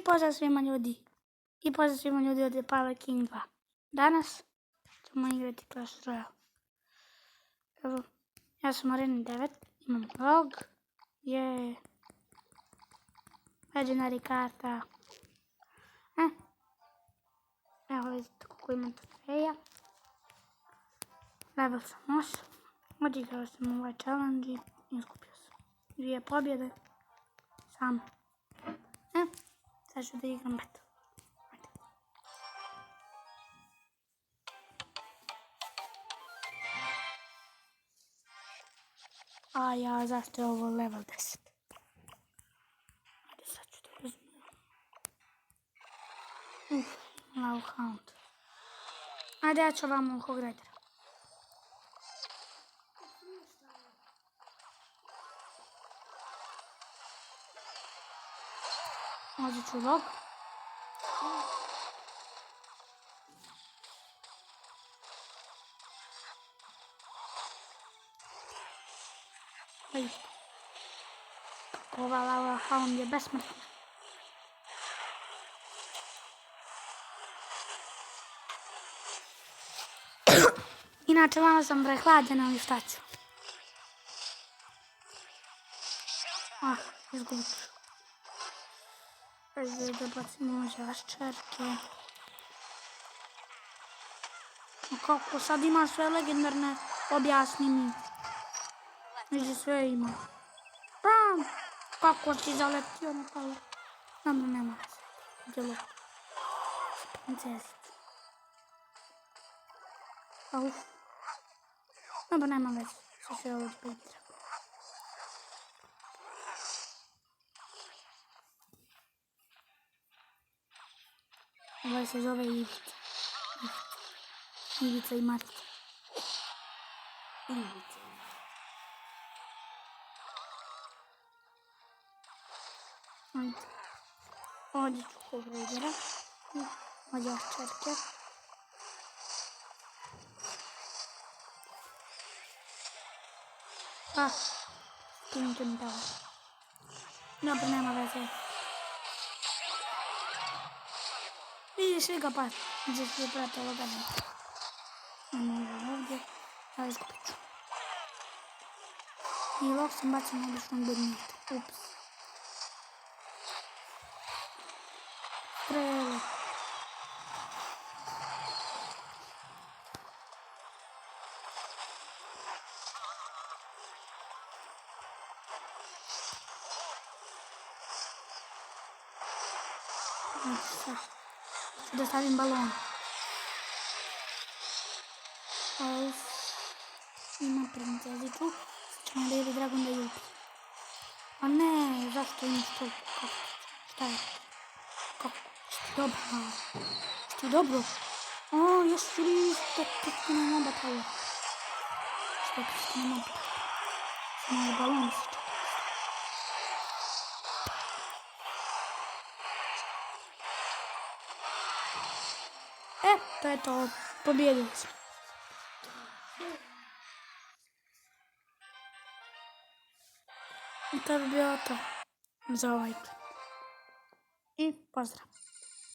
pozdrav svima ljudi. I pozdrav svima ljudi od Power King 2. Danas ćemo igrati Clash Royale. Evo, ja sam Arena 9, imam vlog. Legendary karta. Evo vidite kako imam trofeja. Level sam 8. Odigrao sam ovaj challenge i izgubio sam. 2 pobjede. Samo. Sad ću da igram battle. A ja, zašto je ovo level 10? Ajde, sad ću da uzmem. Low Hound. Ajde, ja ću vam Hog Ridera. Možda ću log. Ova Low Hound je besmrtna. Inače, vama sam prehlađena, ali šta ću? Izgubit ću. Ajde da bacimo ođe vaščerke. Kako sad ima sve legendarne, objasni mi. Vidi sve ima. Bam! Kako si zaletio na palo? Dobro, nema veze. Djelo. Princesicu. Uf. Dobro, nema veze. Sve se ovo zbitra. Ovaj se zove Ivica. Ivica i Marica. Ivica. Ovdje ću Hog Ridera. Ovdje vaščerke. Skinite mi dao. Dobro, nema veze. Vidi, svi ga pa. Gdje svi prate lagano. Imamo ovdje. Ja izgubit ću. I log sam bacim običnom godnijete. Ups. Prele. Da stavim balon. Ima princezicu. Ćemo da ide dragon da ju ubije. A ne, zašto imaš to? Šta je? Kako? Što dobro? Što dobro? Još ću li isto Kristina moba tvoja. Što je Kristina moba? Samo je balon se čeka. To je to, pobjedili smo. I to bi bilo to za ovaj put. I pozdrav.